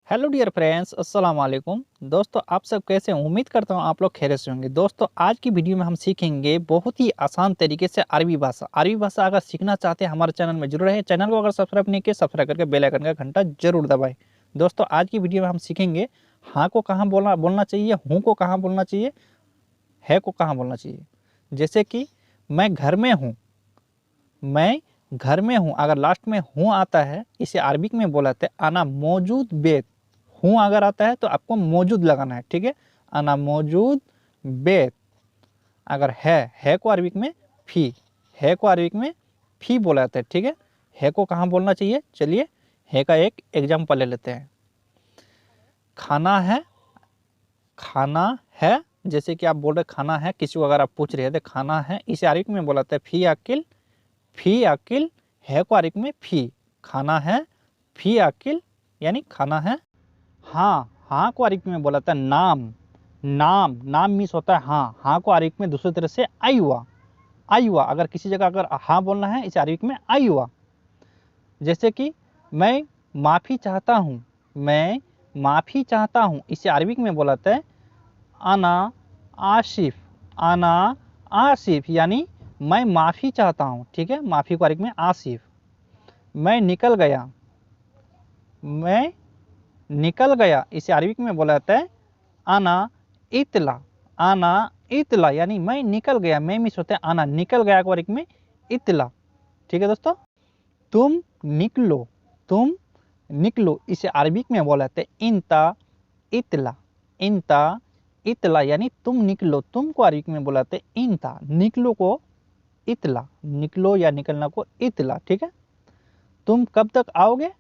Hello dear friends, अस्सलाम वालेकुम। दोस्तों, आप सब कैसे हैं? उम्मीद करता हूँ आप लोग खैरियत से होंगे। दोस्तों, आज की वीडियो में हम सीखेंगे बहुत ही आसान तरीके से अरबी भाषा। अरबी भाषा अगर सीखना चाहते हैं हमारे चैनल में जरूर रहें। चैनल को अगर सब्सक्राइब नहीं किए सब्सक्राइब करके बेल आइकन का घंटा जरूर दबाएं। दोस्तों, आज की वीडियो में हम सीखेंगे हाँ को कहाँ बोलना चाहिए, हूँ को कहाँ बोलना चाहिए, है को कहाँ बोलना चाहिए। जैसे कि मैं घर में हूँ, मैं घर में हूँ, अगर लास्ट में हूँ आता है इसे अरबिक में बोलाते हैं आना मौजूद बेत। हूँ अगर आता है तो आपको मौजूद लगाना है, ठीक है। आना मौजूद बेत। अगर है को अरबिक में फी, है को अरबिक में फी बोला जाता है, ठीक है। है को कहाँ बोलना चाहिए, चलिए है का एक एग्जाम्पल ले लेते हैं। खाना है, खाना है, जैसे कि आप बोल रहे खाना है, किसी को अगर आप पूछ रहे हैं तो खाना है, इसे अरबिक में बोला जाता है फी अकिल। फी अकिल, है को अरबिक में फी, खाना है, फी अकिल यानी खाना है। हाँ, हाँ को अरबिक में बोला था नाम। नाम मीन्स होता है हाँ। हाँ को अरबिक में दूसरी तरह से आयुआ। आयुआ, अगर किसी जगह अगर हाँ बोलना है इसे अरबिक में आयुआ। जैसे कि मैं माफ़ी चाहता हूँ, मैं माफ़ी चाहता हूँ, इसे अरबिक में बोलाता है आना आशिफ। आना आशिफ यानी मैं माफ़ी चाहता हूँ, ठीक है। माफ़ी को अरबिक में आसिफ। मैं निकल गया, मैं निकल गया, इसे अरबिक में बोला जाता है आना इतला। आना इतला यानी मैं निकल गया। मैं मिस होता है आना, निकल गया को अरबिक में इतला, ठीक है दोस्तों। तुम निकलो, तुम निकलो, इसे अरबिक में बोला जाता है इंता इतला। इंता इतला यानी तुम निकलो। तुम को अरबिक में बोला जाता है इंता, निकलो को इतला, निकलो या निकलना को इतला, ठीक है। तुम कब तक आओगे,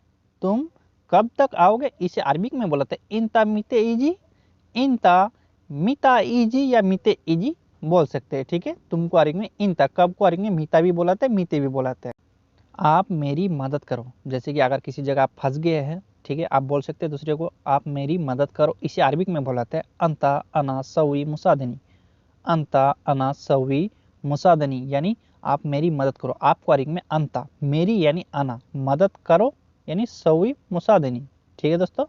तुम कब तक आओगे, इसे अरबिक में बोला था इंता मिते इजी। इंता मिता इजी या मिते इजी बोल सकते हैं, ठीक है। तुमको अरबिक में इंता, कब को अरबिक में मिता भी बोलाते हैं, मिते भी बोलाते हैं। आप मेरी मदद करो, जैसे कि अगर किसी जगह आप फंस गए हैं, ठीक है, आप बोल सकते हैं दूसरे को आप मेरी मदद करो, इसे अरबिक में बोलाते हैं अंता अना सवी मुसादनी। अंता अना सवी मुसादनी यानी आप मेरी मदद करो। आपको अरबिक में अंता, मेरी यानी अना, मदद करो यानी सवी मुसादनी, ठीक है दोस्तों।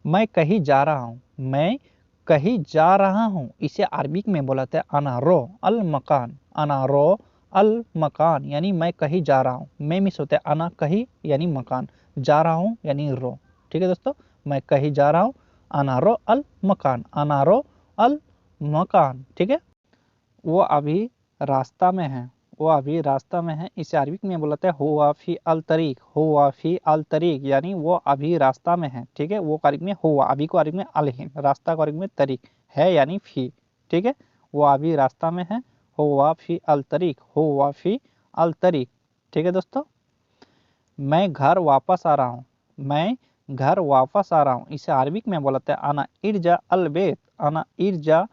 मैं कहीं जा रहा हूँ, मैं कहीं जा रहा हूँ, इसे अरबिक में बोलाते हैं अना रो अल मकान। अना रो अल मकान यानी मैं कहीं जा रहा हूँ। मैं मिस होते हैं अना कहीं यानी मकान, जा रहा हूँ यानी रो, ठीक है दोस्तों। मैं कहीं जा रहा हूँ, अना रो अल मकान, अना रो अल मकान, ठीक है। वो अभी रास्ता में है, वो अभी रास्ता में है, इसे अरबिक में बोलते हैं हुआ फी अल तरीक। हुआ फी अल तरीक यानी वो अभी रास्ता में है, ठीक है। वो अरबिक में हुआ, अभी को अरबिक में अलहिन, रास्ता को अरबिक में तरीक, है यानी फी, ठीक है। वो अभी रास्ता में है, हुआ फी अल तरीक, हुआ फी अल तरीक, ठीक है दोस्तों। मैं घर वापस आ रहा हूँ, मैं घर वापस आ रहा हूँ, इसे अरबिक में बोलते हैं आना इर्जा अल बेत। आना इर्जा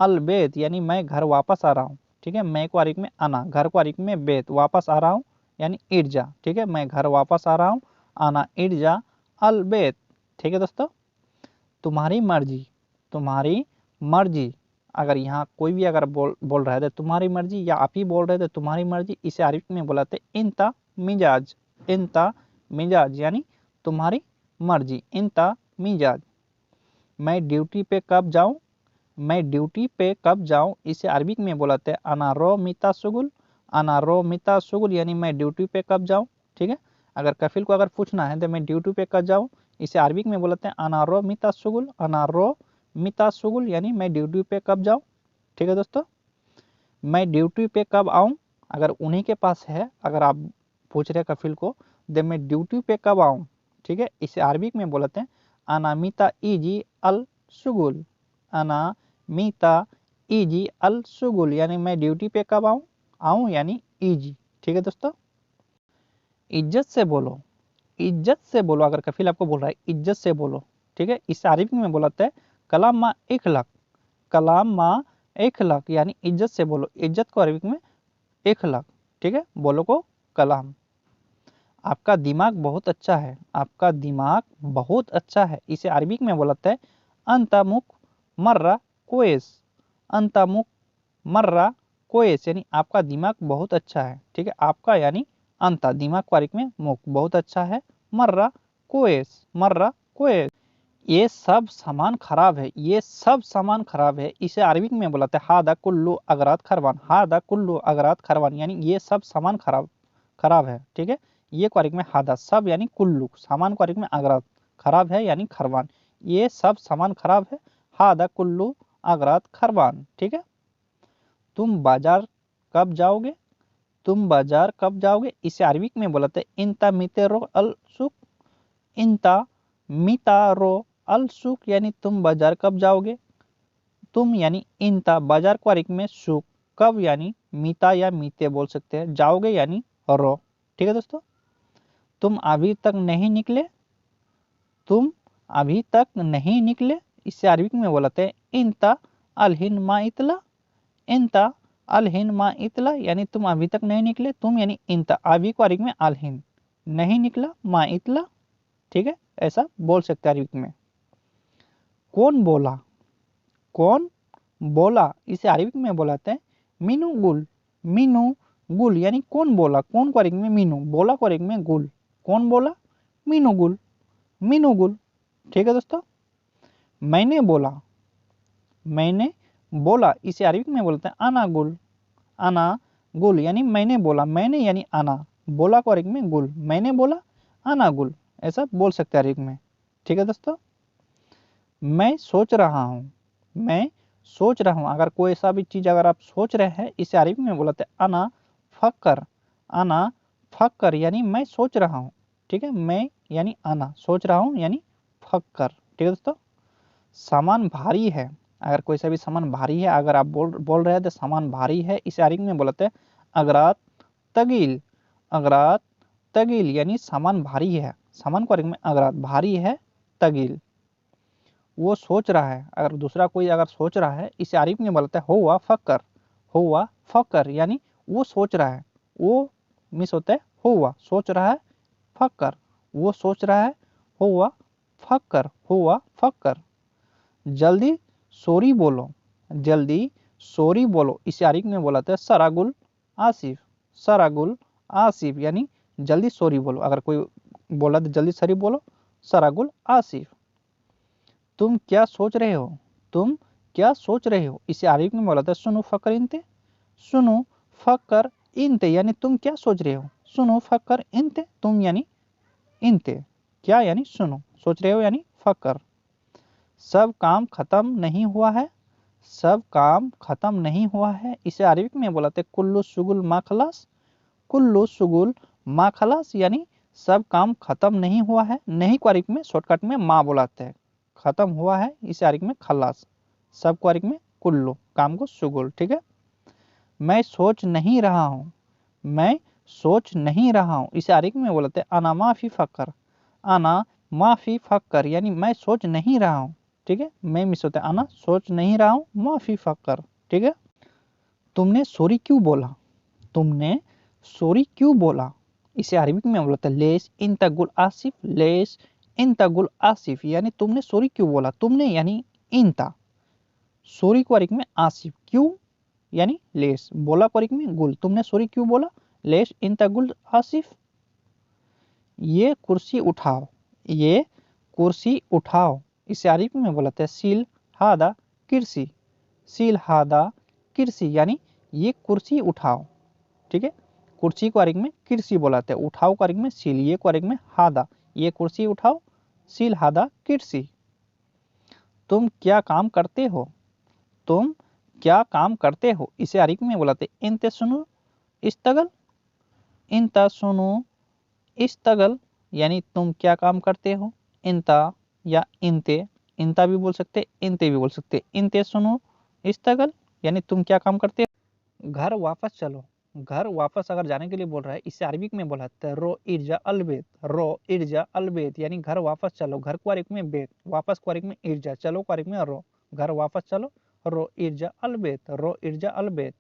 अल बेत यानी मैं घर वापस आ रहा हूँ, ठीक है। मैं को अरबिक में आना, घर को अरबिक में बेत, वापस आ रहा हूँ यानी इर्जा, ठीक है। मैं घर वापस आ रहा हूँ, आना इर्जा अल बेत, ठीक है दोस्तों। तुम्हारी मर्जी, तुम्हारी मर्जी, अगर यहाँ कोई भी अगर बोल रहा है तो तुम्हारी मर्जी, या आप ही बोल रहे थे तुम्हारी मर्जी, इसे अरबिक में बुलाते इंता मिजाज। इंता मिजाज यानी तुम्हारी मर्जी, इंता मिजाज। मैं ड्यूटी पे कब जाऊं, मैं ड्यूटी पे कब जाऊं, इसे अरबिक में बुलाते हैं अना रो मिता सुगुल। अना रो मिता सुगुल यानी मैं ड्यूटी पे कब जाऊं, ठीक है। अगर कफिल को अगर पूछना है तो मैं ड्यूटी पे कब जाऊं, इसे अरबिक में बोलते हैं अना रो मिता सुगुल। अना रो मिता सुगुल यानी मैं ड्यूटी पे कब जाऊं, ठीक है दोस्तों। मैं ड्यूटी पे कब आऊं, अगर उन्हीं के पास है, अगर आप पूछ रहे कफिल को दे मैं ड्यूटी पे कब आऊं, ठीक है, इसे अरबिक में बोलते हैं अना मिता इजी अल सुगुल। अना मिता इजी अल सुगुल यानी मैं ड्यूटी पे कब आऊं, आऊं यानी इजी, ठीक है दोस्तों। इज्जत से बोलो, इज्जत से बोलो, अगर कफिल आपको बोल रहा है इज्जत से बोलो, ठीक है, इसे अरबिक में बोलते हैं कलाम मा इखलाक। कलाम मा इखलाक यानी इज्जत से बोलो, इज्जत को अरबिक में इखलाक, ठीक है, बोलो को कलाम। आपका दिमाग बहुत अच्छा है, आपका दिमाग बहुत अच्छा है, इसे अरबिक में बोलते हैं अंतमुक मर्रा कोएस। अंतमुक मर्रा कोएस यानी आपका दिमाग बहुत अच्छा है, ठीक है। आपका यानी अंता, दिमाग को अरबिक में मुख, बहुत अच्छा है, मर्रा कोएस, मर्रा कोएस। ये सब सामान खराब है, ये सब सामान खराब है, इसे अरबिक में बोलाते हैं हादा कुल्लू अगरात खरवान। हादा कुल्लू अगरात खरवान यानी ये सब सामान खराब खराब है। ठीक है, ये को अरबिक में हादा सब यानी कुल्लू, सामान को अरबिक में अगरात खराब है यानी खरवान। ये सब सामान खराब है, हादा कुल्लू अगरात खरवान। ठीक है, तुम बाजार कब जाओगे, तुम बाजार कब जाओगे, इसे अरबिक में बोलाते हैं इंता मितेरो अल सुक। इंता मितारो अल सुक यानी तुम बाजार कब जाओगे। तुम यानी इंता, बाजार को अरबिक में सुक, कब यानी मीता या मीते बोल सकते हैं, जाओगे यानी रो। ठीक है दोस्तों, तुम अभी तक नहीं निकले, तुम अभी तक नहीं निकले, इससे अरबिक में बोलाते हैं इंता अलहिन मा इतला। इंता अलहिन मा इतला यानी तुम अभी तक नहीं निकले, तुम यानी इंता, अभी को अरबिक में अलहिन, नहीं निकला मा इतला। ठीक है, ऐसा बोल सकते हैं अरबिक में। कौन बोला, कौन बोला, इसे अरबिक में बोलाते हैं मीनू गुल। मीनू गुल यानी कौन बोला, कौन को अरबिक में मीनू, बोला को अरबिक में गुल, कौन बोला मीनू गुल, मीनू गुल। ठीक है दोस्तों, मैंने बोला, मैंने बोला, इसे अरबिक में बोलते हैं आना गुल। आना गुल यानी मैंने बोला, मैंने यानी आना, बोला को अरबिक में गुल, मैंने बोला आना गुल, ऐसा बोल सकते हैं अरबिक में। ठीक है दोस्तों, मैं सोच रहा हूँ, मैं सोच रहा हूँ, अगर कोई सा भी चीज अगर आप सोच रहे हैं, इसे अरबी में बोलते हैं अना फक्कर। अना फक्कर यानी मैं सोच रहा हूँ। ठीक है, मैं यानी अना, सोच रहा हूँ यानी फक्कर। ठीक है दोस्तों, सामान भारी है, अगर कोई सा भी सामान भारी है, अगर आप बोल रहे हैं तो सामान भारी है, इसे अरबी में बोलते हैं अगरात तगील। अगरात तगील यानी सामान भारी है, सामान को अरबी में अगरात, भारी है तगील। वो सोच रहा है, अगर दूसरा कोई अगर सोच रहा है, इसे अरबी में बोलते हैं हुआ फक्कर। हुआ फक्कर यानी वो सोच रहा है, वो मिस होता है हुआ, सोच रहा है फक्कर, वो सोच रहा है हुआ फक्कर, हुआ फक्कर। जल्दी सॉरी बोलो, जल्दी सॉरी बोलो, इसे अरबी में बोलते हैं सरागुल आसिफ। सरागुल आसिफ यानी जल्दी सॉरी बोलो, अगर कोई बोला तो जल्दी सॉरी बोलो, सरागुल आसिफ। तुम क्या सोच रहे हो, तुम क्या सोच रहे हो, इसे अरबी में बोला था सुनो फकर इंते। सुनो फकर इंते यानी तुम क्या सोच रहे हो, सुनो फकर इंते, तुम यानी इंते, क्या यानी सुनो, सोच रहे हो यानी फकर। सब काम खत्म नहीं हुआ है, सब काम खत्म नहीं हुआ है, इसे अरबी में बोला था कुल्लू सुगुल मा खलास। कुल्लू सुगुल मा खलास यानी सब काम खत्म नहीं हुआ है, नहीं को अरबी में शॉर्टकट में माँ बुलाते हैं, खत्म हुआ है इसे अरबी में खलास, सब को अरबी में कुल्लू, काम को सुगुल। ठीक है, मैं सोच नहीं रहा हूँ, मैं सोच नहीं रहा हूँ, इसे अरबी में बोलते हैं अना माफी फक्कर। अना माफी फक्कर यानी मैं सोच नहीं रहा हूँ। ठीक है, मैं मिस होता है अना, सोच नहीं रहा हूँ माफी फक्कर। ठीक है, तुमने सॉरी क्यों बोला, तुमने सॉरी क्यों बोला, इसे अरबी में बोलते हैं लेस इंतगुल आसिफ। लेस इंतगुल आसिफ यानी तुमने सॉरी क्यों बोला, तुमने यानी इंता, सॉरी को अरबी में आसिफ, क्यों यानी लेस, बोला को अरबी में गुल, तुमने सॉरी क्यों बोला, लेस इंतगुल आसिफ। ये कुर्सी उठाओ, ये कुर्सी उठाओ, इसे अरबी में बोलते हैं सील हादा किरसी। सील हादा किरसी यानी ये कुर्सी उठाओ। ठीक है, कुर्सी को अरबी में किरसी बोलाते हैं, उठाओ को अरबी में सील, ये को अरबी में हादा, ये कुर्सी उठाओ, सील हादा किरसी। तुम क्या काम करते हो, तुम क्या काम करते हो, इसे अरबी में बोलाते हैं इंते सुनो इस्तगल। इंता सुनो इस्तगल यानी तुम क्या काम करते हो, इंता या इंते, इंता भी बोल सकते, इंते भी बोल सकते, इंते सुनो इस्तगल यानी तुम क्या काम करते हो। घर वापस चलो, घर वापस अगर जाने के लिए बोल रहा है, इसे अरबिक में बोला है रो इर्जा अलबेत। रो इर्जा अलबेत यानी घर वापस चलो, घर को अरबिक में बेत, वापस को अरबिक में इर्जा, चलो को अरबिक में रो, घर वापस चलो रो इर्जा अलबेत, रो इर्जा अलबेत।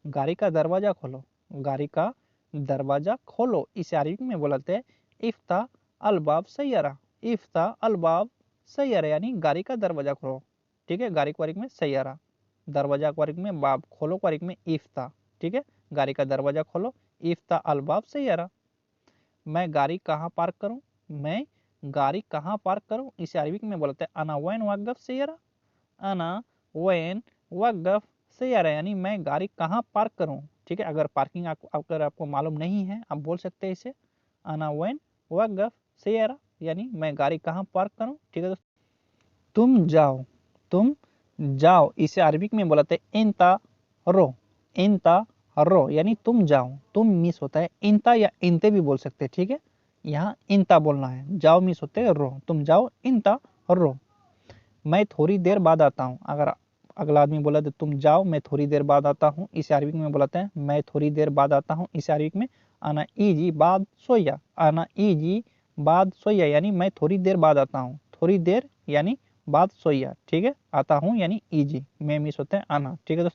गाड़ी का दरवाजा खोलो, गाड़ी का दरवाजा खोलो, इसे अरबी में बोलते हैं इफ्ता अलबाब सैयरा। इफ्ता अलबाब सैयरा यानी गाड़ी का दरवाजा खोलो। ठीक है, गाड़ी को अरबी में सैयरा, दरवाजा को अरबी में बाब, खोलो को अरबी में इफ्ता। ठीक है, गाड़ी का दरवाजा खोलो, इफ्ता अलबाब सैयरा। मैं गाड़ी कहाँ पार्क करूँ, मैं गाड़ी कहाँ पार्क करूं, इसे अरबिक में बोलते हैं अना वैन वक्फ सैयारा, अना वैन वक्फ सैयारा, यानी मैं गाड़ी कहाँ पार्क करूं। ठीक है, अगर पार्किंग अगर आपको मालूम नहीं है आप बोल सकते हैं इसे अना वैन वक्फ सैयारा, यानी मैं गाड़ी कहाँ पार्क करूं। ठीक है दोस्तों, तुम जाओ, तुम जाओ, इसे अरबिक में बोलते हैं इंता रो, इंता रो, यानी तुम जाओ। तुम मिस होता है इंता या इंते भी बोल सकते हैं। ठीक है, यहाँ इंता बोलना है, जाओ मिस होते है रो, तुम जाओ इंता रो। मैं थोड़ी देर बाद आता हूँ, अगर अगला आदमी बोला तो तुम जाओ मैं थोड़ी देर बाद आता हूँ, इसे अरबिक में बोलते हैं मैं थोड़ी देर बाद आता हूँ, इसे अरबिक में आना ईजी बाद सोया, आना ईजी बाद सोया, यानी मैं थोड़ी देर बाद आता हूँ। थोड़ी देर यानी बाद सोया। ठीक है, आता हूँ यानी ईजी, मैं मिस होते हैं आना। ठीक है दोस्तों,